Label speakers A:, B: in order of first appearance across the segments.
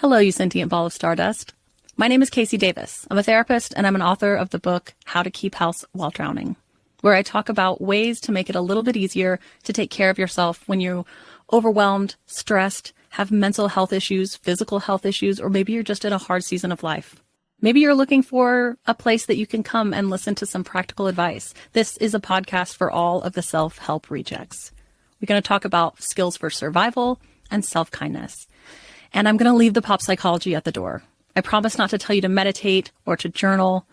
A: Hello, you sentient ball of stardust. My name is Casey Davis. I'm a therapist and I'm an author of the book How to Keep House While Drowning, where I talk about ways to make it a little bit easier to take care of yourself when you're overwhelmed, stressed, have mental health issues, physical health issues, or maybe you're just in a hard season of life. Maybe you're looking for a place that you can come and listen to some practical advice. This is a podcast for all of the self-help rejects. We're going to talk about skills for survival and self-kindness. And I'm going to leave the pop psychology at the door. I promise not to tell you to meditate or to journal.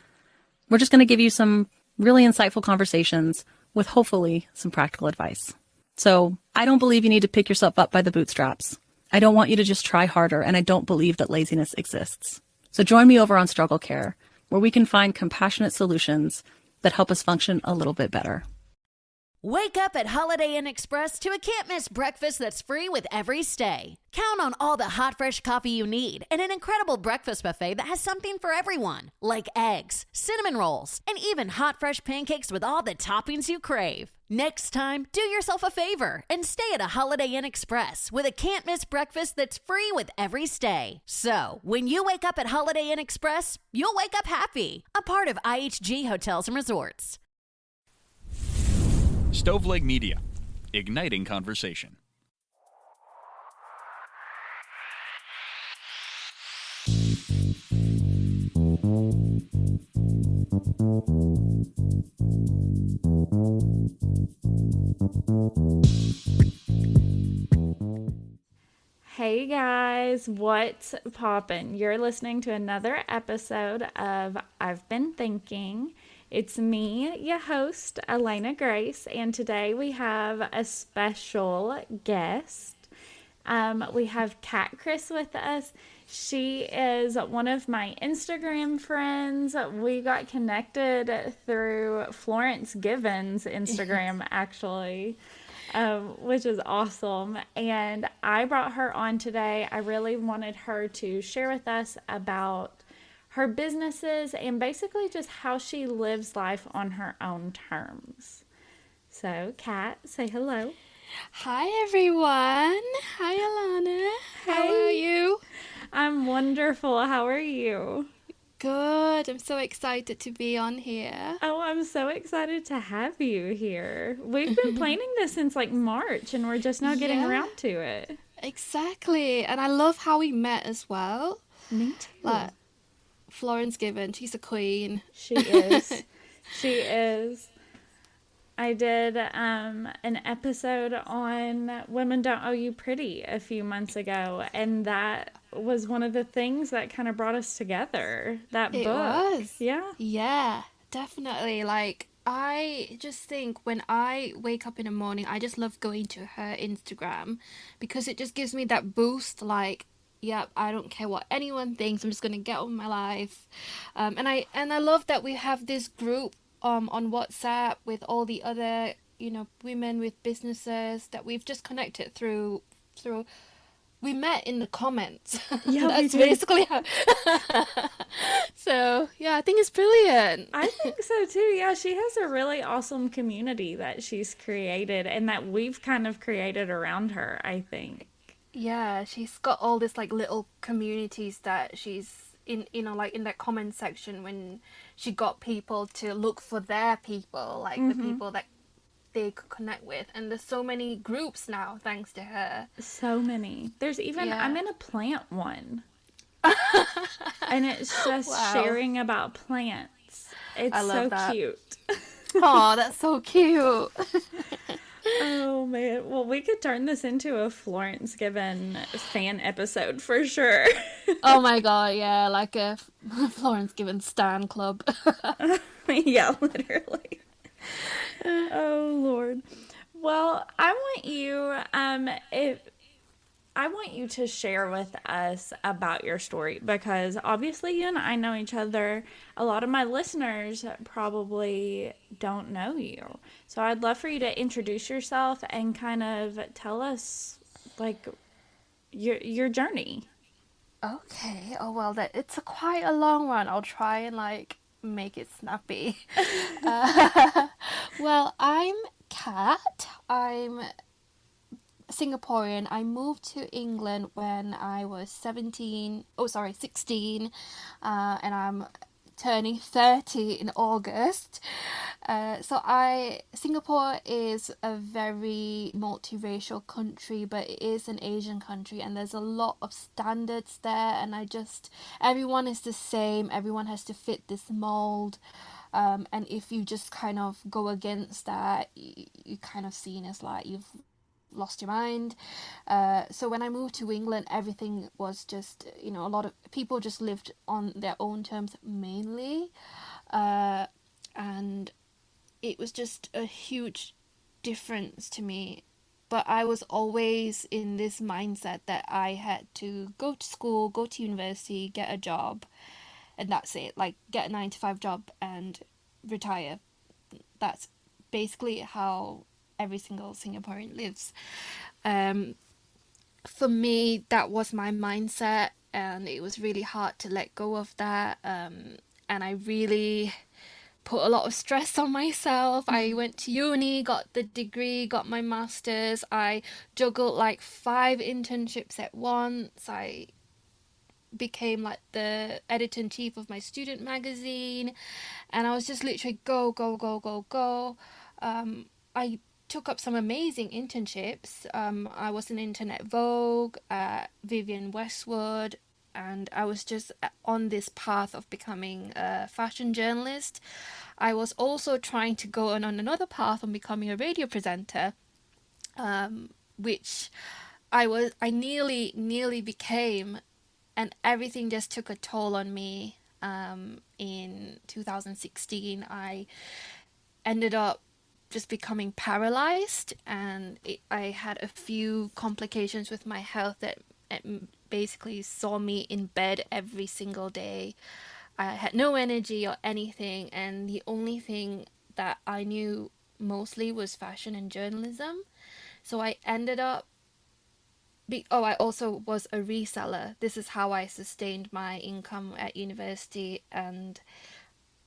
A: We're just going to give you some really insightful conversations with hopefully some practical advice. So I don't believe you need to pick yourself up by the bootstraps. I don't want you to just try harder, and I don't believe that laziness exists. So join me over on Struggle Care, where we can find compassionate solutions that help us function a little bit better.
B: Wake up at Holiday Inn Express to a can't-miss breakfast that's free with every stay. Count on all the hot, fresh coffee you need and an incredible breakfast buffet that has something for everyone, like eggs, cinnamon rolls, and even hot, fresh pancakes with all the toppings you crave. Next time, do yourself a favor and stay at a Holiday Inn Express with a can't-miss breakfast that's free with every stay. So, when you wake up at Holiday Inn Express, you'll wake up happy, a part of IHG Hotels and Resorts.
C: Stoveleg Media, igniting conversation.
D: Hey guys, what's poppin'? You're listening to another episode of I've Been Thinking. It's me, your host, Elena Grace, and today we have a special guest. We have Kat Chris with us. She is one of my Instagram friends. We got connected through Florence Given's Instagram, actually, which is awesome. And I brought her on today. I really wanted her to share with us about her businesses and basically just how she lives life on her own terms. So, Kat, say hello.
E: Hi, everyone. Hi, Alana. How are you?
D: I'm wonderful. How are you?
E: Good. I'm so excited to be on here.
D: Oh, I'm so excited to have you here. We've been planning this since like March, and we're just now getting around to it.
E: Exactly. And I love how we met as well.
D: Me too.
E: Like, Florence Given, she's a queen.
D: She is. She is. I did an episode on Women Don't Owe You Pretty a few months ago, and that was one of the things that kind of brought us together. That book. It
E: was.
D: Yeah.
E: Yeah, definitely. Like, I just think when I wake up in the morning, I just love going to her Instagram because it just gives me that boost, like, yep, I don't care what anyone thinks. I'm just gonna get on with my life, and I love that we have this group on WhatsApp with all the other women with businesses that we've just connected through. We met in the comments.
D: Yeah,
E: that's basically how. So yeah, I think it's brilliant.
D: I think so too. Yeah, she has a really awesome community that she's created and that we've kind of created around her, I think.
E: Yeah, she's got all this like little communities that she's in, like in that comment section when she got people to look for their people, like the people that they could connect with. And there's so many groups now thanks to her.
D: So many. There's even, I'm in a plant one. And it's just sharing about plants. It's so cute.
E: Oh, that's so cute.
D: Oh man, well we could turn this into a Florence Given fan episode for sure.
E: Oh my god, yeah, like a Florence Given stan club.
D: Yeah, literally. Oh Lord. Well, I want you to share with us about your story because obviously you and I know each other. A lot of my listeners probably don't know you. So I'd love for you to introduce yourself and kind of tell us like your journey.
E: Okay. Oh well, it's quite a long one. I'll try and like make it snappy. Well, I'm Kat. I'm Singaporean. I moved to England when I was 16, and I'm turning 30 in August. Singapore is a very multiracial country, but it is an Asian country, and there's a lot of standards there, and everyone is the same, everyone has to fit this mold. And if you just kind of go against that, you kind of seen as like you've lost your mind. So when I moved to England, everything was just, a lot of people just lived on their own terms mainly. And it was just a huge difference to me. But I was always in this mindset that I had to go to school, go to university, get a job, and that's it. Like, get a 9-to-5 job and retire. That's basically how every single Singaporean lives. For me, that was my mindset, and it was really hard to let go of that. And I really put a lot of stress on myself. I went to uni, got the degree, got my master's. I juggled like 5 internships at once. I became like the editor-in-chief of my student magazine, and I was just literally go, go, go, go, go. I took up some amazing internships. I was in Internet Vogue, Vivienne Westwood, and I was just on this path of becoming a fashion journalist. I was also trying to go on another path on becoming a radio presenter, which I nearly became, and everything just took a toll on me. In 2016, I ended up just becoming paralyzed, and I had a few complications with my health that basically saw me in bed every single day. I had no energy or anything, and the only thing that I knew mostly was fashion and journalism. So I ended up I also was a reseller. This is how I sustained my income at university. And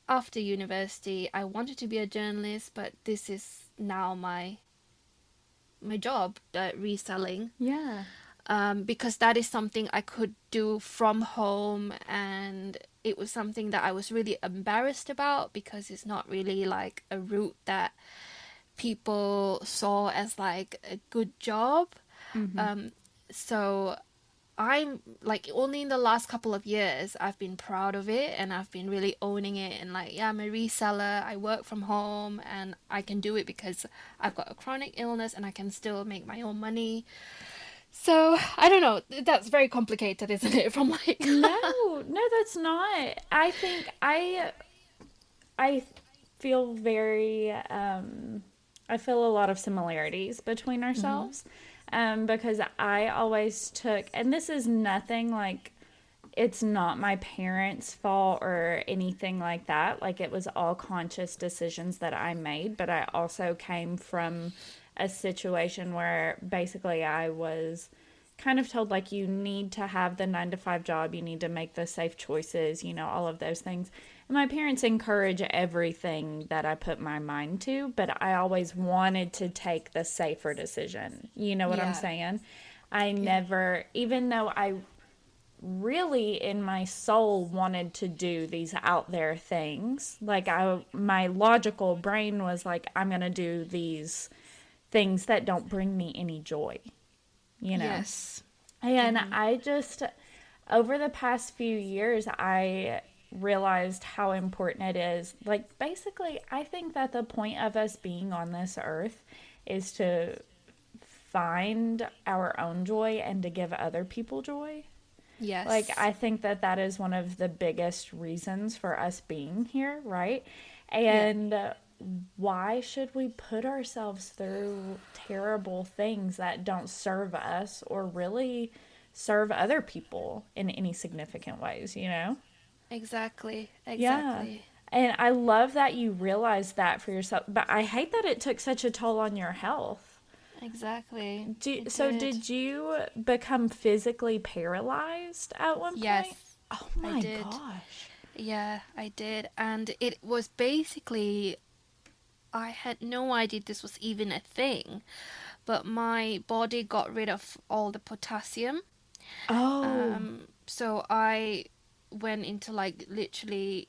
E: after university, I wanted to be a journalist, but this is now my job, reselling.
D: Yeah.
E: Because that is something I could do from home, and it was something that I was really embarrassed about because it's not really like a route that people saw as like a good job. So I'm like, only in the last couple of years I've been proud of it, and I've been really owning it, and like, yeah, I'm a reseller, I work from home, and I can do it because I've got a chronic illness and I can still make my own money. So I don't know, that's very complicated, isn't it? From like
D: No, that's not. I think I feel very I feel a lot of similarities between ourselves. Because I always took, and this is nothing like, it's not my parents' fault or anything like that. Like, it was all conscious decisions that I made, but I also came from a situation where basically I was kind of told, like, you need to have the 9-to-5 job, you need to make the safe choices, all of those things. And my parents encourage everything that I put my mind to, but I always wanted to take the safer decision. You know what I'm saying? I never, even though I really in my soul wanted to do these out there things, like my logical brain was like, I'm going to do these things that don't bring me any joy,
E: Yes.
D: And I just, over the past few years, I realized how important it is. Like, basically, I think that the point of us being on this earth is to find our own joy and to give other people joy.
E: Yes.
D: Like, I think that is one of the biggest reasons for us being here, right? And why should we put ourselves through terrible things that don't serve us or really serve other people in any significant ways,
E: Exactly.
D: Yeah. And I love that you realized that for yourself, but I hate that it took such a toll on your health.
E: Exactly.
D: Did you become physically paralyzed at one point?
E: Yes.
D: Oh my
E: did.
D: gosh.
E: Yeah, I did. And it was basically, I had no idea this was even a thing. but my body got rid of all the potassium.
D: Oh,
E: So I went into like literally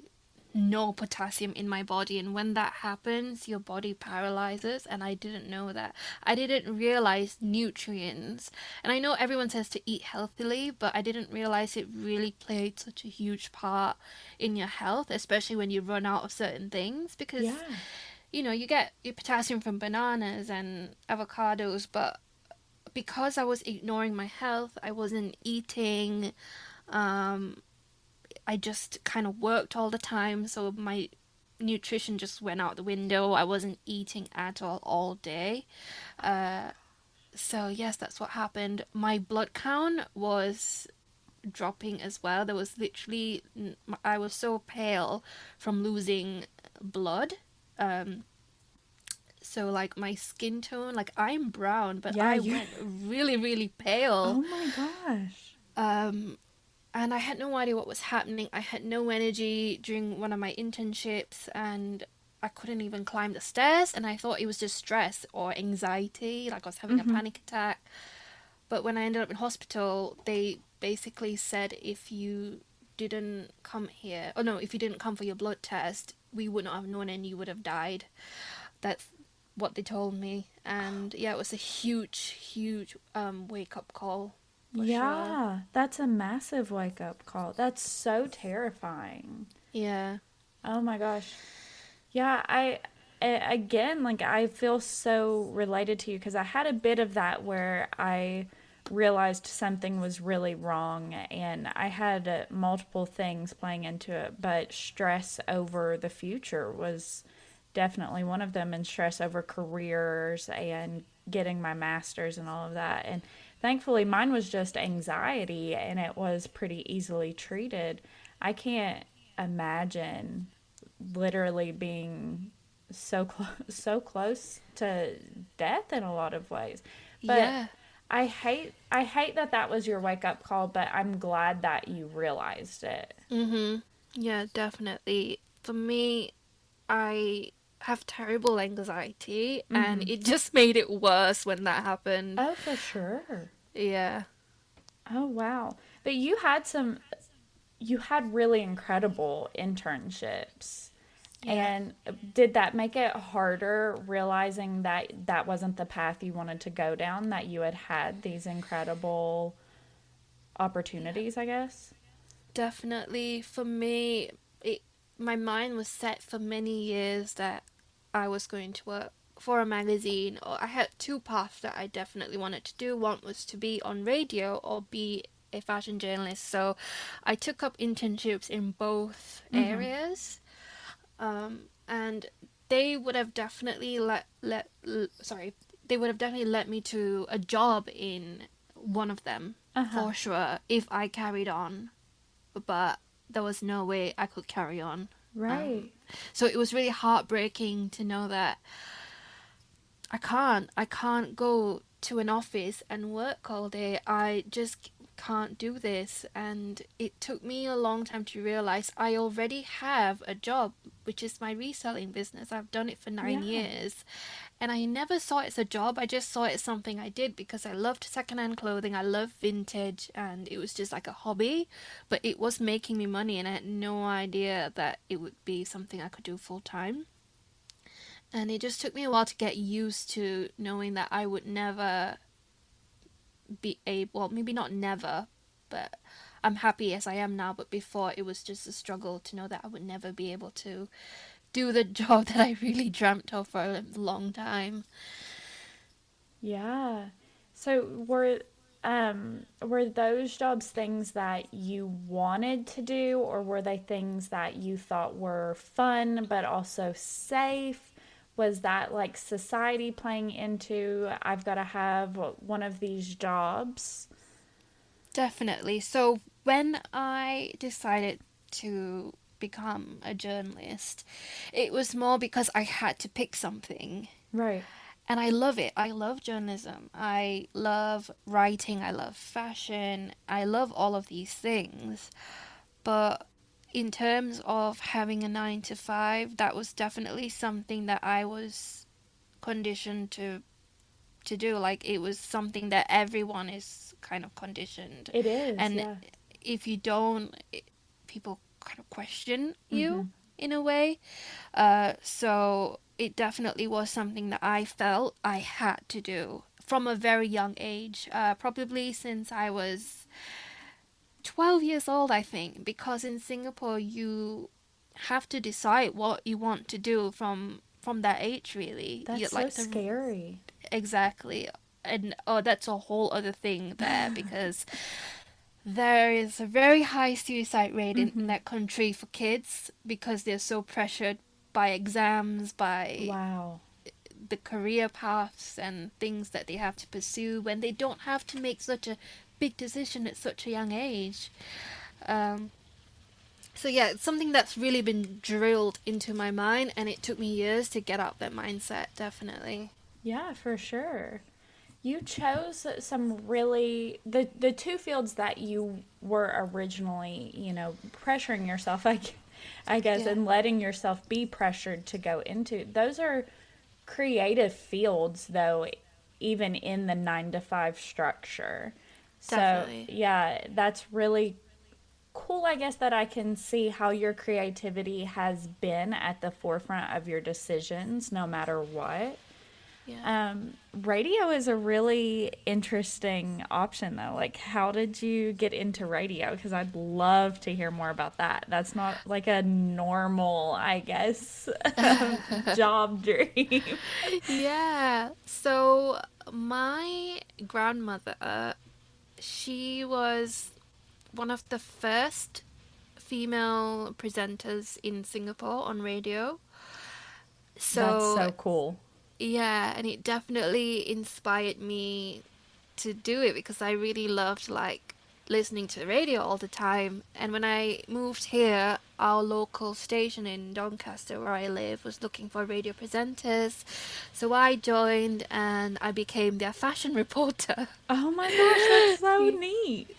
E: no potassium in my body, and when that happens, your body paralyzes, and I didn't know that. I didn't realize nutrients, and I know everyone says to eat healthily, but I didn't realize it really played such a huge part in your health, especially when you run out of certain things, because
D: yeah.
E: you get your potassium from bananas and avocados, but because I was ignoring my health, I wasn't eating. I just kind of worked all the time, so my nutrition just went out the window. I wasn't eating at all day. So yes, that's what happened. My blood count was dropping as well. There was literally I was so pale from losing blood. So like my skin tone, like I'm brown, but
D: Yeah,
E: I
D: you.
E: went really, really
D: Oh
E: pale.
D: my gosh.
E: And I had no idea what was happening. I had no energy during one of my internships, and I couldn't even climb the stairs. And I thought it was just stress or anxiety, like I was having a panic attack. But when I ended up in hospital, they basically said if you didn't come here, oh no, if you didn't come for your blood test, we would not have known and you would have died. That's what they told me. And yeah, it was a huge, huge wake up call for sure.
D: Yeah, that's a massive wake up call. That's so terrifying.
E: Yeah.
D: Oh my gosh. Yeah, again, like I feel so related to you because I had a bit of that where I realized something was really wrong and I had multiple things playing into it, but stress over the future was definitely one of them, and stress over careers and getting my master's and all of that. And thankfully, mine was just anxiety and it was pretty easily treated. I can't imagine literally being so close to death in a lot of ways. But
E: Yeah.
D: I hate that that was your wake up call, but I'm glad that you realized it.
E: Yeah, definitely. For me, I have terrible anxiety, and it just made it worse when that happened.
D: Oh, for sure.
E: Yeah.
D: Oh, wow. But you had really incredible internships.
E: Yeah.
D: And did that make it harder realizing that that wasn't the path you wanted to go down, that you had these incredible opportunities, I guess?
E: Definitely. For me, my mind was set for many years that I was going to work for a magazine, or I had two paths that I definitely wanted to do. One was to be on radio or be a fashion journalist. So I took up internships in both areas. And they would have definitely they would have definitely let me to a job in one of them for sure if I carried on, but there was no way I could carry on.
D: Right.
E: So it was really heartbreaking to know that I can't go to an office and work all day. I just can't do this. And it took me a long time to realize I already have a job, which is my reselling business. I've done it for 9 years. And I never saw it as a job. I just saw it as something I did because I loved secondhand clothing. I love vintage, and it was just like a hobby. But it was making me money, and I had no idea that it would be something I could do full time. And it just took me a while to get used to knowing that I would never be able, well, maybe not never, but I'm happy as I am now. But before, it was just a struggle to know that I would never be able to do the job that I really dreamt of for a long time.
D: Yeah. So were those jobs things that you wanted to do, or were they things that you thought were fun but also safe? Was that like society playing into I've got to have one of these jobs?
E: Definitely. So when I decided to become a journalist, it was more because I had to pick something.
D: Right.
E: And I love it. I love journalism. I love writing. I love fashion. I love all of these things. But in terms of having a 9 to 5, that was definitely something that I was conditioned to to do. Like, it was something that everyone is kind of conditioned.
D: It is,
E: And
D: yeah.
E: if you don't, people kind of question you in a way. So it definitely was something that I felt I had to do from a very young age, probably since I was 12 years old, I think, because in Singapore you have to decide what you want to do from that age, really.
D: That's
E: You,
D: so
E: like the
D: scary.
E: Exactly. And that's a whole other thing there, because there is a very high suicide rate in that country for kids, because they're so pressured by exams, by
D: Wow.
E: the career paths and things that they have to pursue, when they don't have to make such a big decision at such a young age. So yeah, it's something that's really been drilled into my mind, and it took me years to get out that mindset, definitely.
D: Yeah, for sure. You chose some really the two fields that you were originally, pressuring yourself, I guess,
E: Yeah.
D: and letting yourself be pressured to go into. Those are creative fields, though, even in the 9 to 5 structure. So,
E: Definitely.
D: yeah, that's really cool, I guess, that I can see how your creativity has been at the forefront of your decisions, no matter what.
E: Yeah.
D: Radio is a really interesting option, though. Like, how did you get into radio? Because I'd love to hear more about that. That's not like a normal, I guess, job dream.
E: Yeah. So my grandmother, she was one of the first female presenters in Singapore on radio.
D: That's
E: So
D: so cool.
E: yeah, and it definitely inspired me to do it, because I really loved like listening to the radio all the time. And when I moved here, our local station in Doncaster, where I live, was looking for radio presenters. So I joined and I became their fashion reporter.
D: Oh my gosh, that's so neat.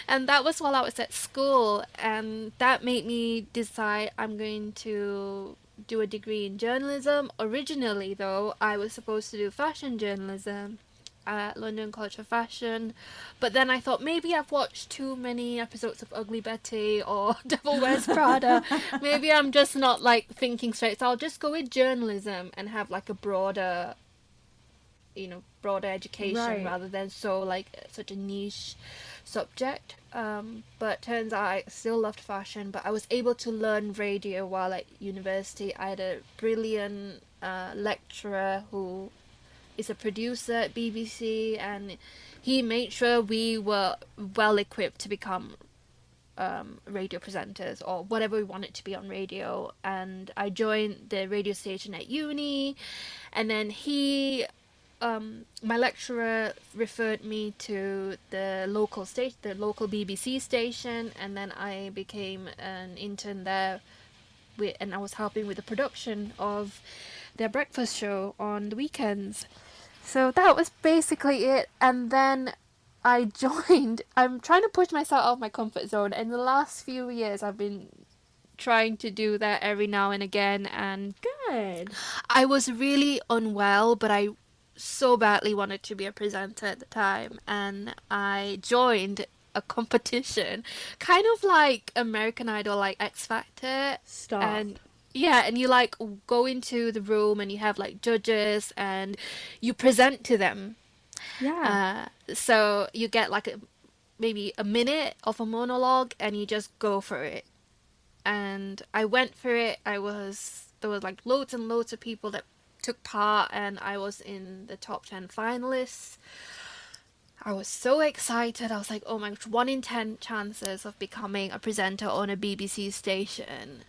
E: And that was while I was at school, and that made me decide I'm going to do a degree in journalism. Originally, though, I was supposed to do fashion journalism at London College of Fashion, but then I thought maybe I've watched too many episodes of Ugly Betty or Devil Wears Prada. Maybe I'm just not like thinking straight, so I'll just go with journalism and have like a broader, broader education,
D: Right.
E: rather than so like such a niche subject. But turns out I still loved fashion, but I was able to learn radio while at university. I had a brilliant lecturer who is a producer at BBC, and he made sure we were well equipped to become radio presenters or whatever we wanted to be on radio. And I joined the radio station at uni, and then my lecturer referred me to the local station, the local BBC station, and then I became an intern there, and I was helping with the production of their breakfast show on the weekends. So that was basically it, and then I joined. I'm trying to push myself out of my comfort zone, and the last few years I've been trying to do that every now and again, and
D: Good.
E: I was really unwell, but I so badly wanted to be a presenter at the time, and I joined a competition, kind of like American Idol, like X Factor.
D: Stop.
E: And yeah, and you like go into the room and you have like judges and you present to them.
D: Yeah.
E: So you get like maybe a minute of a monologue and you just go for it. And I went for it. There was like loads and loads of people that took part, and I was in the top 10 finalists. I was so excited. I was like, oh my gosh, 1 in 10 chances of becoming a presenter on a BBC station.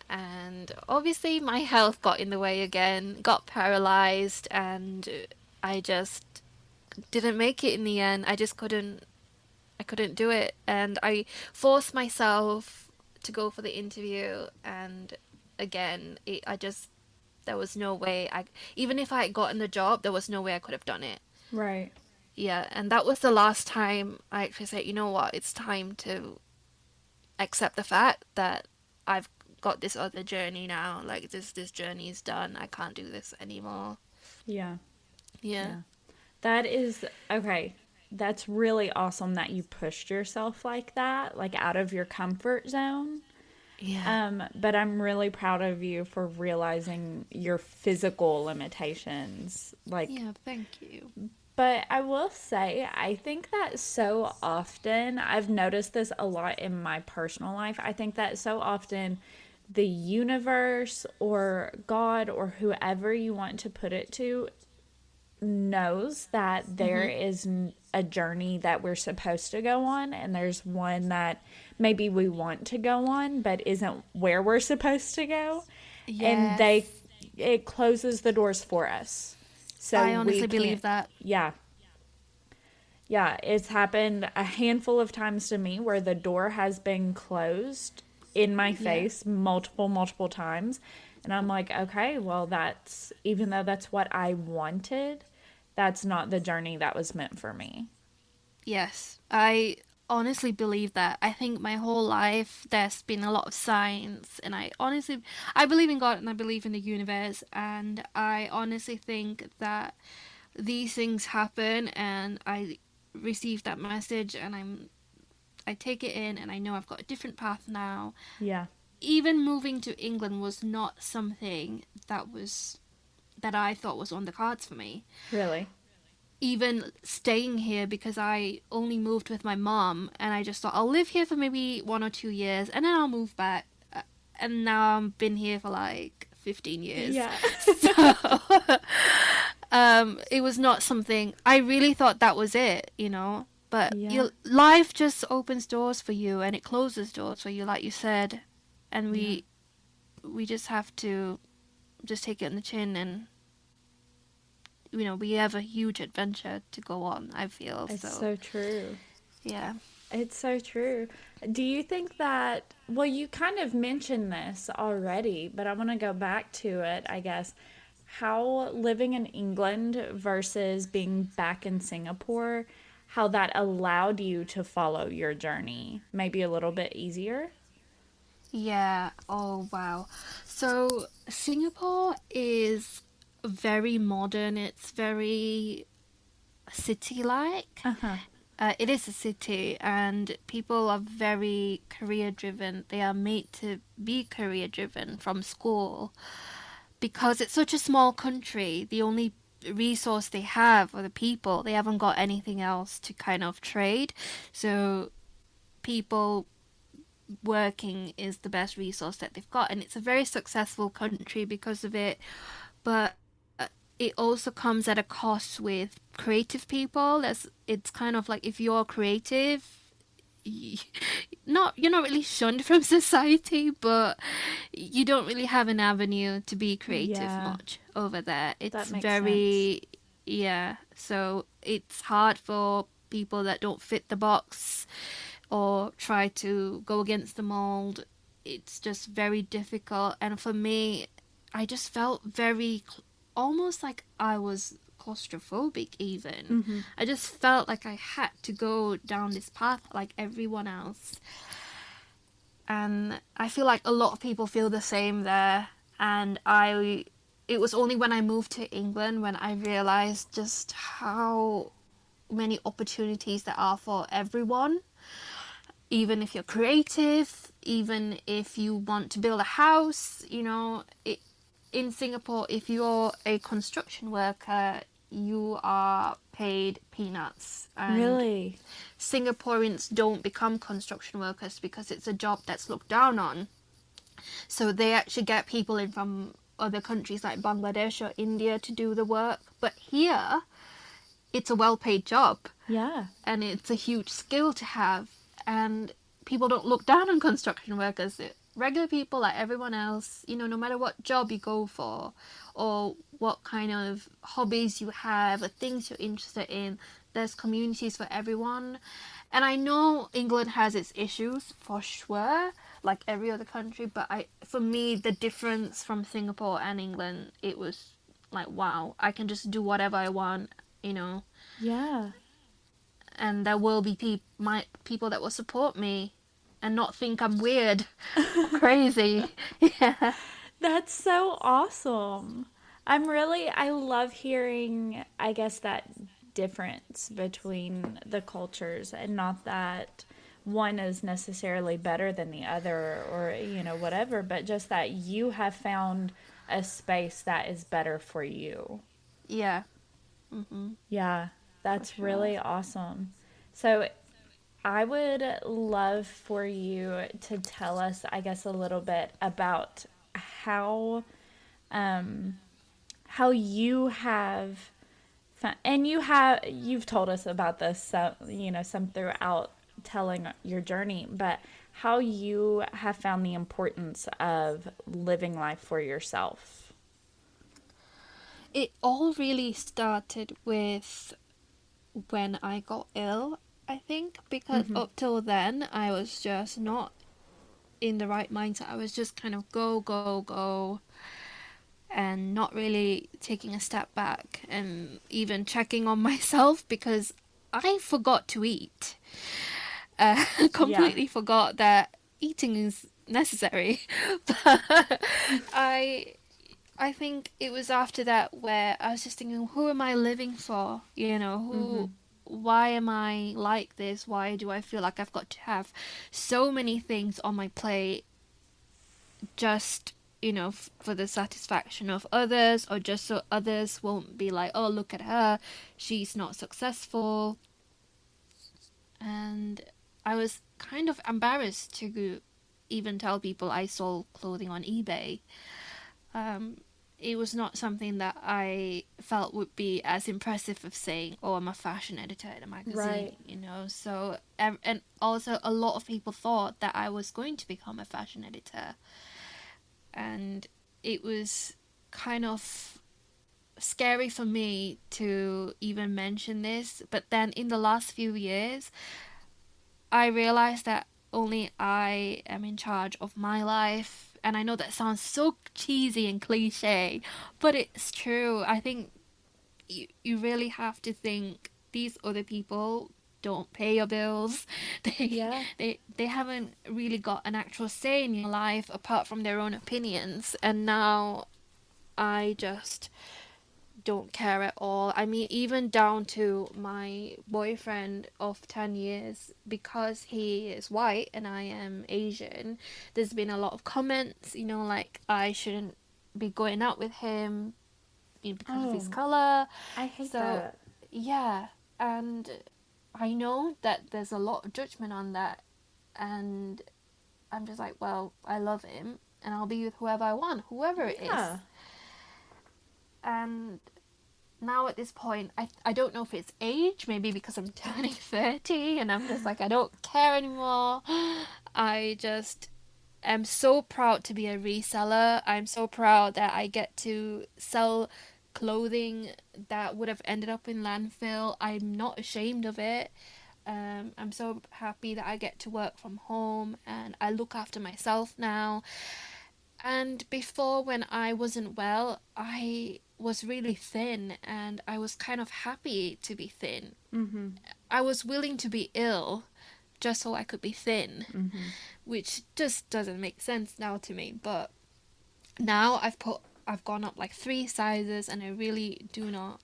E: And obviously my health got in the way again, got paralyzed, and I just didn't make it in the end. I couldn't do it, and I forced myself to go for the interview, and again, there was no way even if I had gotten the job, there was no way I could have done it.
D: Right.
E: Yeah, and that was the last time I actually said, you know what, it's time to accept the fact that I've got this other journey now. Like this journey is done. I can't do this anymore.
D: Yeah.
E: Yeah.
D: That is okay. That's really awesome that you pushed yourself like that, like out of your comfort zone.
E: Yeah.
D: But I'm really proud of you for realizing your physical limitations. Like,
E: Yeah, thank you.
D: but I will say, I think that so often, I've noticed this a lot in my personal life. I think that so often the universe or God or whoever you want to put it to knows that there is a journey that we're supposed to go on, and there's one that maybe we want to go on but isn't where we're supposed to go, and
E: Yes.
D: it closes the doors for us so
E: I
D: we
E: honestly believe
D: can't.
E: that.
D: Yeah, yeah, it's happened a handful of times to me where the door has been closed in my
E: Yeah.
D: face multiple times. And I'm like, okay, well, that's, even though that's what I wanted, that's not the journey that was meant for me.
E: Yes, I honestly believe that. I think my whole life there's been a lot of signs, and I believe in God and I believe in the universe, and I honestly think that these things happen, and I receive that message, and I take it in, and I know I've got a different path now.
D: Yeah.
E: Even moving to England was not something that I thought was on the cards for me.
D: Really?
E: Even staying here, because I only moved with my mom, and I just thought I'll live here for maybe 1 or 2 years and then I'll move back. And now I've been here for like 15 years.
D: Yeah.
E: So it was not something I really thought that was it, you know. But
D: Yeah.
E: your life just opens doors for you and it closes doors for you, like you said. And we just have to just take it on the chin, and we have a huge adventure to go on, I feel.
D: It's
E: So
D: so true.
E: yeah.
D: It's so true. Do you think that, well, you kind of mentioned this already, but I want to go back to it, I guess. How living in England versus being back in Singapore, how that allowed you to follow your journey maybe a little bit easier?
E: Yeah. Oh, wow. So Singapore is very modern. It's very city-like.
D: Uh-huh.
E: It is a city, and people are very career-driven. They are made to be career-driven from school. Because it's such a small country, the only resource they have are the people. They haven't got anything else to kind of trade. So people working is the best resource that they've got, and it's a very successful country because of it. But it also comes at a cost with creative people. It's kind of like, if you're creative, you're not really shunned from society, but you don't really have an avenue to be creative
D: Yeah.
E: much over there. It's
D: makes
E: very, yeah. So it's hard for people that don't fit the box or try to go against the mold. It's just very difficult. And for me, I just felt very, almost like I was claustrophobic even. I just felt like I had to go down this path like everyone else. And I feel like a lot of people feel the same there. And it was only when I moved to England when I realized just how many opportunities there are for everyone. Even if you're creative, even if you want to build a house, in Singapore, if you're a construction worker, you are paid peanuts. And
D: Really?
E: Singaporeans don't become construction workers because it's a job that's looked down on. So they actually get people in from other countries like Bangladesh or India to do the work. But here, it's a well-paid job.
D: Yeah.
E: And it's a huge skill to have. And people don't look down on construction workers. Regular people like everyone else, no matter what job you go for or what kind of hobbies you have or things you're interested in, there's communities for everyone. And I know England has its issues for sure, like every other country, but for me, the difference from Singapore and England, it was like, wow, I can just do whatever I want,
D: Yeah.
E: and there will be people that will support me and not think I'm weird or crazy. Yeah.
D: That's so awesome. I love hearing, I guess, that difference between the cultures, and not that one is necessarily better than the other, or, whatever, but just that you have found a space that is better for you.
E: Yeah.
D: Yeah, that's
E: sure.
D: really awesome. So I would love for you to tell us, I guess, a little bit about how how you have and you've told us about this, some throughout telling your journey, but how you have found the importance of living life for yourself.
E: It all really started with when I got ill, I think, because up till then I was just not in the right mindset. I was just kind of go, go, go, and not really taking a step back and even checking on myself because I forgot to eat. Completely forgot that eating is necessary. But I think it was after that where I was just thinking, who am I living for? Why am I like this? Why do I feel like I've got to have so many things on my plate just, for the satisfaction of others, or just so others won't be like, oh, look at her, she's not successful. And I was kind of embarrassed to even tell people I sold clothing on eBay. It was not something that I felt would be as impressive of saying, oh, I'm a fashion editor at a magazine,
D: Right.
E: So, and also a lot of people thought that I was going to become a fashion editor. And it was kind of scary for me to even mention this. But then in the last few years, I realized that only I am in charge of my life. And I know that sounds so cheesy and cliche, but it's true. I think you really have to think these other people don't pay your bills.
D: Yeah.
E: They haven't really got an actual say in your life apart from their own opinions. And now I just don't care at all. I mean, even down to my boyfriend of 10 years, because he is white and I am Asian, there's been a lot of comments, like I shouldn't be going out with him because of his
D: Oh,
E: color.
D: I hate
E: So,
D: that.
E: yeah, and I know that there's a lot of judgment on that, and I'm just like, well, I love him and I'll be with whoever I want, whoever it is.
D: Yeah.
E: And now at this point, I don't know if it's age, maybe because I'm turning 30 and I'm just like, I don't care anymore. I just am so proud to be a reseller. I'm so proud that I get to sell clothing that would have ended up in landfill. I'm not ashamed of it. I'm so happy that I get to work from home and I look after myself now. And before, when I wasn't well, I was really thin and I was kind of happy to be thin. I was willing to be ill just so I could be thin, which just doesn't make sense now to me. But now I've gone up like 3 sizes and I really do not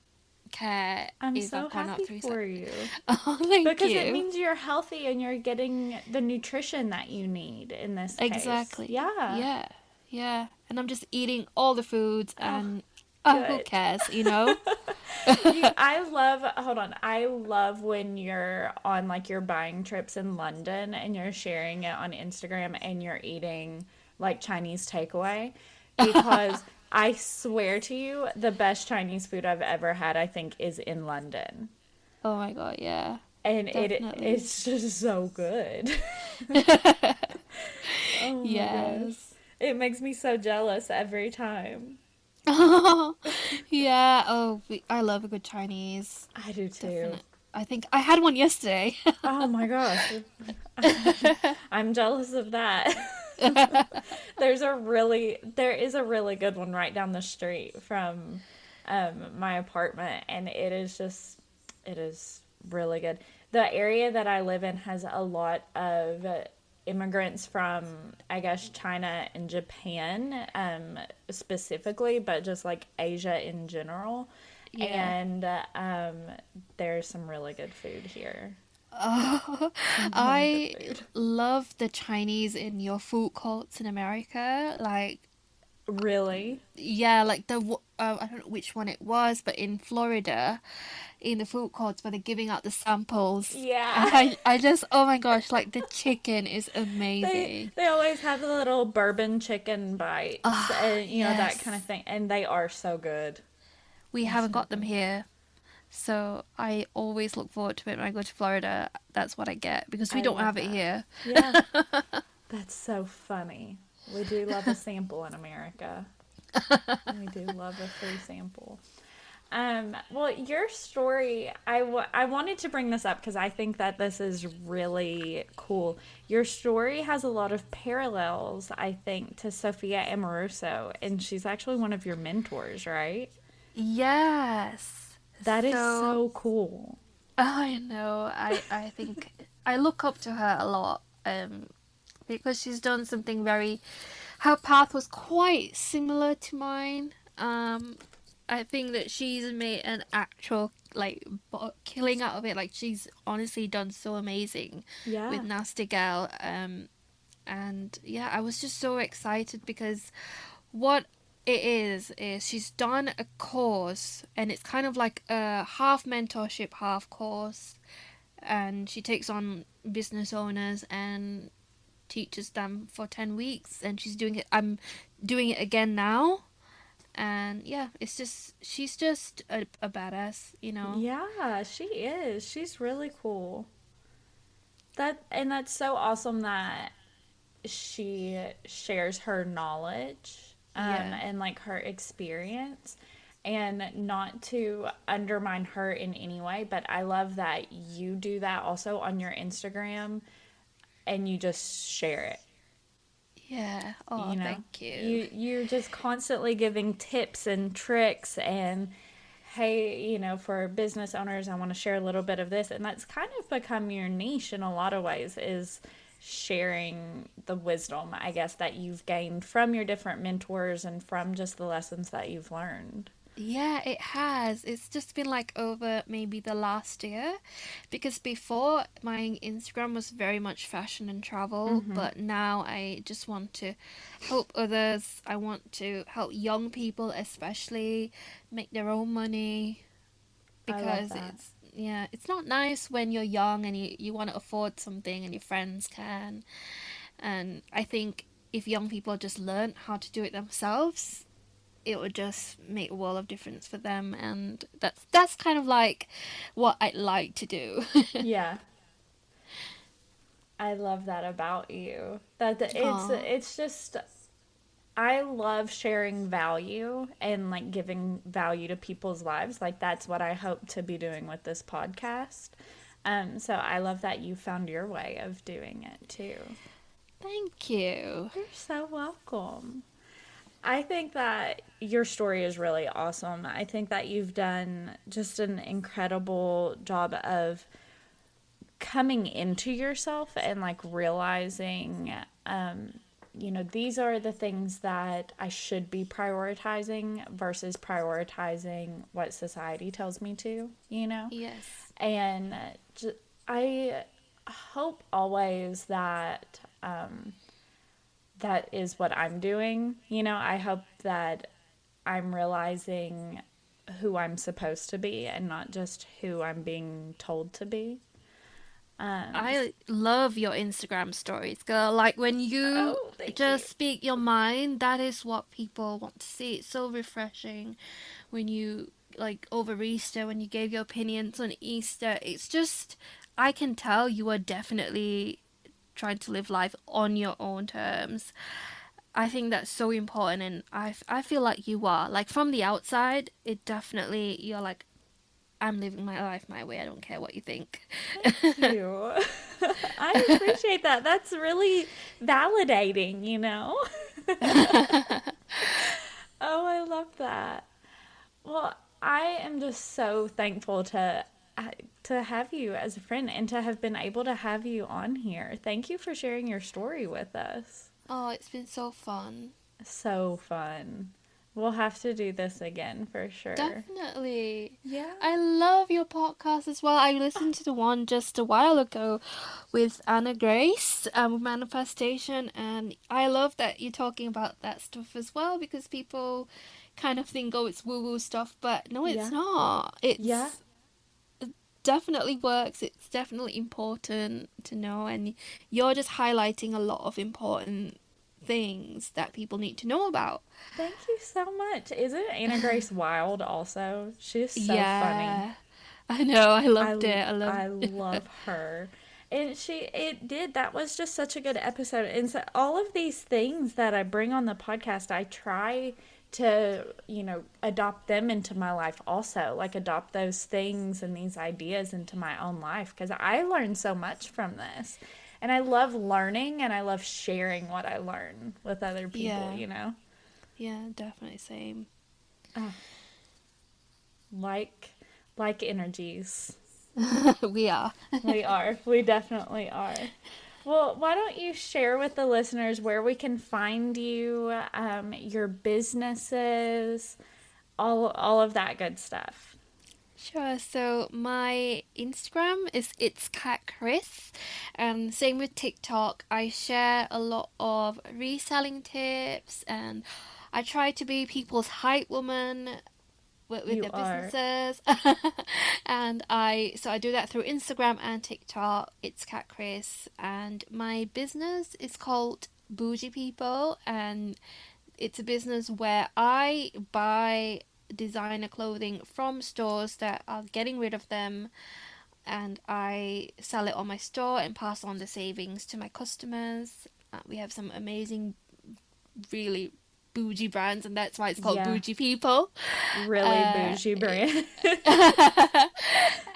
E: care
D: I'm
E: if
D: so
E: I've gone up
D: happy
E: 3
D: for
E: sizes.
D: you.
E: Oh, thank
D: Because
E: you.
D: it means you're healthy and you're getting the nutrition that you need in this case.
E: Exactly.
D: Yeah.
E: Yeah. Yeah. And I'm just eating all the foods and who
D: good.
E: cares,
D: Hold on. I love when you're on like your buying trips in London and you're sharing it on Instagram and you're eating like Chinese takeaway, because I swear to you, the best Chinese food I've ever had, I think, is in London.
E: Oh my god, yeah.
D: And
E: Definitely.
D: it's just so good. Oh my gosh.
E: Yes.
D: It makes me so jealous every time.
E: Yeah. Oh, I love a good Chinese.
D: I do too.
E: Definitely. I think I had one yesterday.
D: Oh my gosh. I'm jealous of that. There is a really good one right down the street from my apartment, and it is really good. The area that I live in has a lot of immigrants from, I guess, China and Japan, specifically, but just like Asia in general.
E: Yeah.
D: And there's some really good food here.
E: I
D: Good food.
E: love the Chinese in your food courts in America. Like,
D: Really?
E: yeah, like I don't know which one it was, but in Florida, in the food courts where they're giving out the samples,
D: Yeah.
E: I just, oh my gosh, like the chicken is
D: They
E: amazing.
D: they always have the little bourbon chicken bites
E: Ah,
D: and that kind of
E: yes.
D: thing, and they are so good.
E: We
D: They're
E: haven't
D: so
E: got them
D: good.
E: here, so I always look forward to it when I go to Florida. That's what I get because we
D: I
E: don't
D: love
E: have it
D: that.
E: here.
D: Yeah, that's so funny. We do love a sample in America. We do love a free sample. Well, your story, I wanted to bring this up because I think that this is really cool. Your story has a lot of parallels, I think, to Sophia Amoruso, and she's actually one of your mentors, right?
E: Yes.
D: That is
E: So
D: so cool.
E: I know. I think I look up to her a lot. Because she's done something very. Her path was quite similar to mine. I think that she's made an actual like killing out of it. Like she's honestly done so amazing
D: Yeah.
E: with Nasty Gal. And yeah, I was just so excited because what it is she's done a course and it's kind of like a half mentorship, half course, and she takes on business owners and teaches them for 10 weeks, and she's doing it. I'm doing it again now, and yeah, it's just she's just a badass, you know.
D: Yeah, she is. She's really cool. That's so awesome that she shares her knowledge
E: Yeah.
D: and like her experience, and not to undermine her in any way, but I love that you do that also on your Instagram, and you just share it.
E: Yeah. Oh,
D: you know
E: thank you.
D: you're just constantly giving tips and tricks, and hey, for business owners, I want to share a little bit of this, and that's kind of become your niche in a lot of ways, is sharing the wisdom, I guess, that you've gained from your different mentors and from just the lessons that you've learned.
E: Yeah, it has. It's just been like over maybe the last year because before my Instagram was very much fashion and travel, but now I just want to help others. I want to help young people, especially, make their own money
D: I love
E: because
D: that.
E: yeah, it's not nice when you're young and you want to afford something and your friends can. And I think if young people just learn how to do it themselves, it would just make a world of difference for them, and that's kind of like what I'd like to do.
D: Yeah, I love that about you. It's
E: Oh,
D: it's just, I love sharing value and like giving value to people's lives. Like that's what I hope to be doing with this podcast. So I love that you found your way of doing it too.
E: thank you.
D: You're so welcome. I think that your story is really awesome. I think that you've done just an incredible job of coming into yourself and like realizing, these are the things that I should be prioritizing versus prioritizing what society tells me to.
E: Yes.
D: And I hope always that that is what I'm doing. I hope that I'm realizing who I'm supposed to be and not just who I'm being told to be. Um,
E: I love your Instagram stories, girl. Like when you
D: oh, thank you.
E: just speak your mind, that is what people want to see. It's so refreshing when you like over Easter when you gave your opinions on Easter. It's just I can tell you are definitely trying to live life on your own terms. I think that's so important, and I feel like you are. Like from the outside, it definitely you're like I'm living my life my way. I don't care what you think.
D: Thank you. I appreciate that. That's really validating. Oh, I love that. Well, I am just so thankful to to have you as a friend and to have been able to have you on here. Thank you for sharing your story with us.
E: Oh, it's been so fun.
D: So fun. We'll have to do this again for sure.
E: Definitely.
D: Yeah.
E: I love your podcast as well. I listened to the one just a while ago with Anna Grace, with Manifestation, and I love that you're talking about that stuff as well, because people kind of think, oh, it's woo-woo stuff, but no, it's
D: Yeah.
E: not. It's
D: Yeah.
E: definitely works. It's definitely important to know, and you're just highlighting a lot of important things that people need to know about.
D: Thank you so much. Isn't Anna Grace Wild also? She's so funny.
E: Yeah, I know. I loved it.
D: I love her. And that was just such a good episode. And so all of these things that I bring on the podcast, I try to, adopt them into my life also. Like adopt those things and these ideas into my own life, because I learned so much from this. And I love learning and I love sharing what I learn with other people,
E: Yeah. Yeah, definitely same.
D: Like energies.
E: We are.
D: We are. We definitely are. Well, why don't you share with the listeners where we can find you, your businesses, all of that good stuff.
E: Sure. So my Instagram is it's cat Chris, and same with TikTok. I share a lot of reselling tips, and I try to be people's hype woman with
D: You
E: their
D: are.
E: businesses. And I do that through Instagram and TikTok. It's cat Chris, and my business is called Bougie People, and it's a business where I buy designer clothing from stores that are getting rid of them, and I sell it on my store and pass on the savings to my customers. We have some amazing, really bougie brands, and that's why it's called
D: Yeah.
E: Bougie People.
D: Really bougie brand.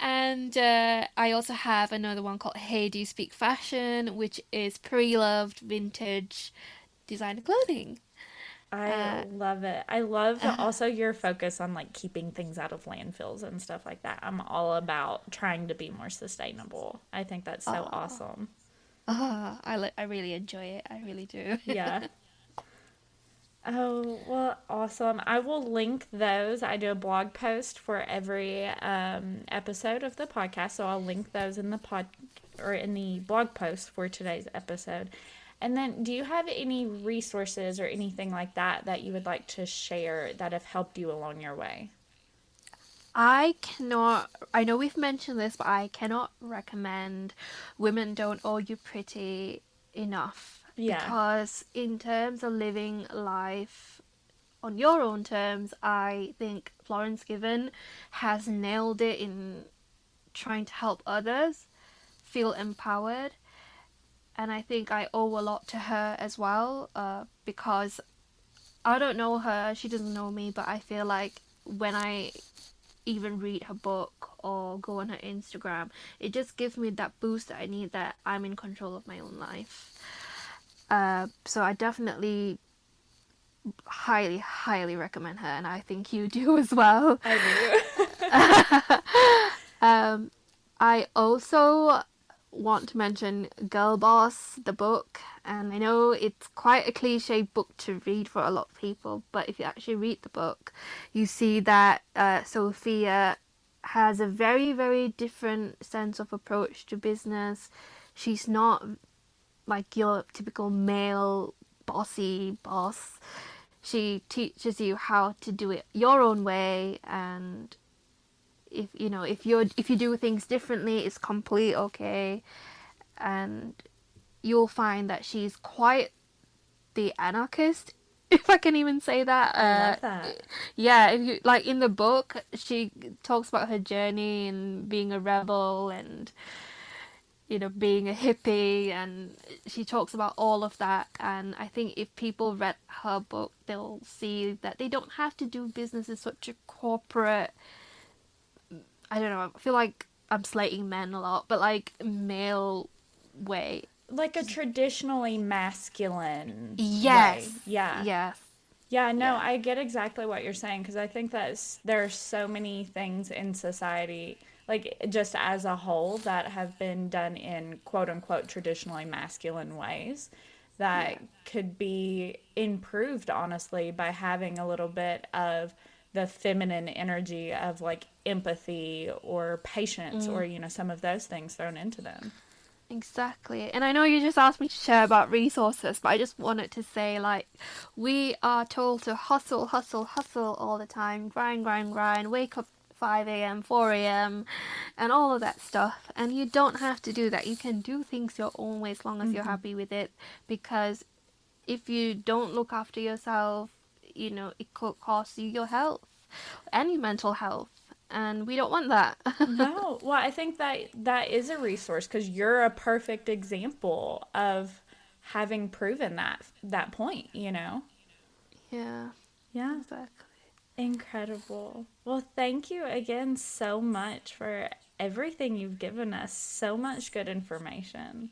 E: And I also have another one called Hey Do You Speak Fashion, which is pre-loved vintage designer clothing.
D: I love it. I love also your focus on like keeping things out of landfills and stuff like that. I'm all about trying to be more sustainable. I think that's so awesome.
E: I really enjoy it. I really do.
D: Yeah. Oh, well, awesome. I will link those. I do a blog post for every episode of the podcast, so I'll link those in the blog post for today's episode. And then, do you have any resources or anything like that you would like to share that have helped you along your way?
E: I know we've mentioned this, but I cannot recommend Women Don't Owe You Pretty enough.
D: Yeah.
E: Because in terms of living life on your own terms, I think Florence Given has nailed it in trying to help others feel empowered. And I think I owe a lot to her as well, because I don't know her, she doesn't know me, but I feel like when I even read her book or go on her Instagram, it just gives me that boost that I need, that I'm in control of my own life. So I definitely highly, highly recommend her, and I think you do as well.
D: I do.
E: I also want to mention Girl Boss, the book, and I know it's quite a cliche book to read for a lot of people, but if you actually read the book, you see that Sophia has a very, very different sense of approach to business. She's not like your typical male bossy boss. She teaches you how to do it your own way, and if you do things differently, it's completely okay. And you'll find that she's quite the anarchist, if I can even say that.
D: I love that.
E: Yeah, if you like, in the book, she talks about her journey and being a rebel and being a hippie, and she talks about all of that. And I think if people read her book, they'll see that they don't have to do business in such a corporate, I don't know, I feel like I'm slating men a lot, but like male way.
D: Like a traditionally masculine
E: Yes.
D: way. Yeah.
E: Yes.
D: Yeah, no,
E: Yeah.
D: I get exactly what you're saying, because I think that there are so many things in society, like just as a whole, that have been done in quote unquote traditionally masculine ways that could be improved, honestly, by having a little bit of the feminine energy of like empathy or patience or, some of those things thrown into them.
E: Exactly. And I know you just asked me to share about resources, but I just wanted to say, like, we are told to hustle, hustle, hustle all the time, grind, grind, grind, wake up 5 a.m., 4 a.m., and all of that stuff. And you don't have to do that. You can do things your own way as long as you're happy with it. Because if you don't look after yourself, it could cost you your health and your mental health. And we don't want that.
D: No, well, I think that is a resource because you're a perfect example of having proven that point,
E: Yeah,
D: Yeah,
E: exactly.
D: incredible. Well, thank you again so much for everything you've given us. So much good information.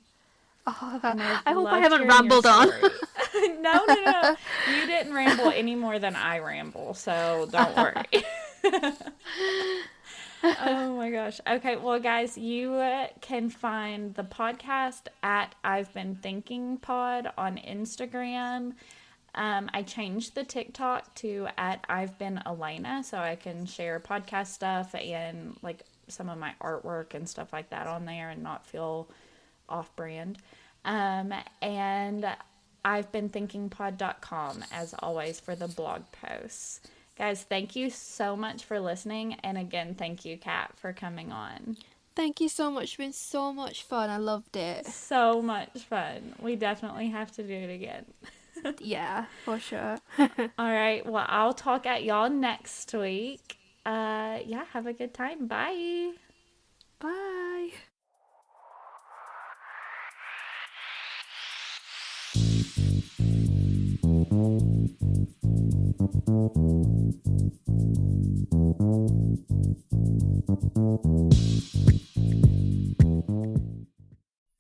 E: Oh,
D: And
E: I
D: I've
E: hope I
D: loved
E: haven't
D: hearing your
E: rambled on.
D: story. No. You didn't ramble any more than I ramble, so don't worry. Oh my gosh. Okay, well, guys, you can find the podcast at I've Been Thinking Pod on Instagram. I changed the TikTok to at I've Been Elena, so I can share podcast stuff and like some of my artwork and stuff like that on there and not feel off-brand. And I've been thinkingpod.com as always for the blog posts. Guys, thank you so much for listening. And again, thank you, Kat, for coming on.
E: Thank you so much. It's been so much fun. I loved it.
D: So much fun. We definitely have to do it again.
E: Yeah, for sure.
D: All right. Well, I'll talk at y'all next week. Have a good time. Bye.
E: Bye.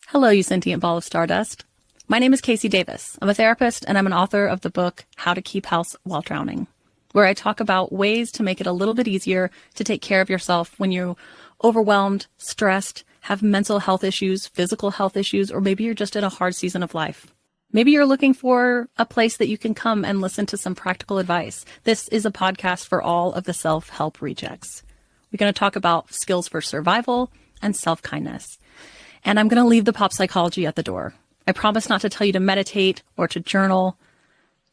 A: Hello, you sentient ball of stardust. My name is Casey Davis. I'm a therapist and I'm an author of the book How to Keep House While Drowning, where I talk about ways to make it a little bit easier to take care of yourself when you're overwhelmed, stressed, have mental health issues, physical health issues, or maybe you're just in a hard season of life. Maybe you're looking for a place that you can come and listen to some practical advice. This is a podcast for all of the self-help rejects. We're going to talk about skills for survival and self-kindness. And I'm going to leave the pop psychology at the door. I promise not to tell you to meditate or to journal.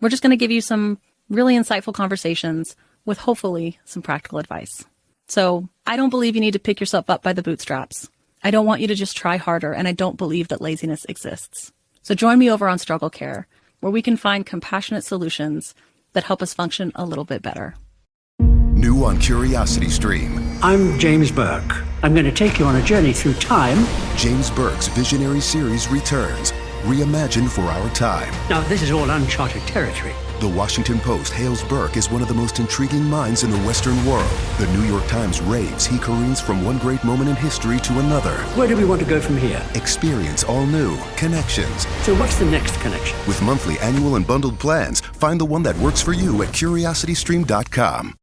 A: We're just going to give you some really insightful conversations with hopefully some practical advice. So I don't believe you need to pick yourself up by the bootstraps. I don't want you to just try harder, and I don't believe that laziness exists. So join me over on Struggle Care, where we can find compassionate solutions that help us function a little bit better.
F: New on Curiosity Stream.
G: I'm James Burke. I'm going to take you on a journey through time.
F: James Burke's visionary series returns, reimagined for our time.
G: Now, this is all uncharted territory.
F: The Washington Post hails Burke as one of the most intriguing minds in the Western world. The New York Times raves he careens from one great moment in history to another.
G: Where do we want to go from here?
F: Experience all new connections.
G: So what's the next connection?
F: With monthly, annual, and bundled plans, find the one that works for you at CuriosityStream.com.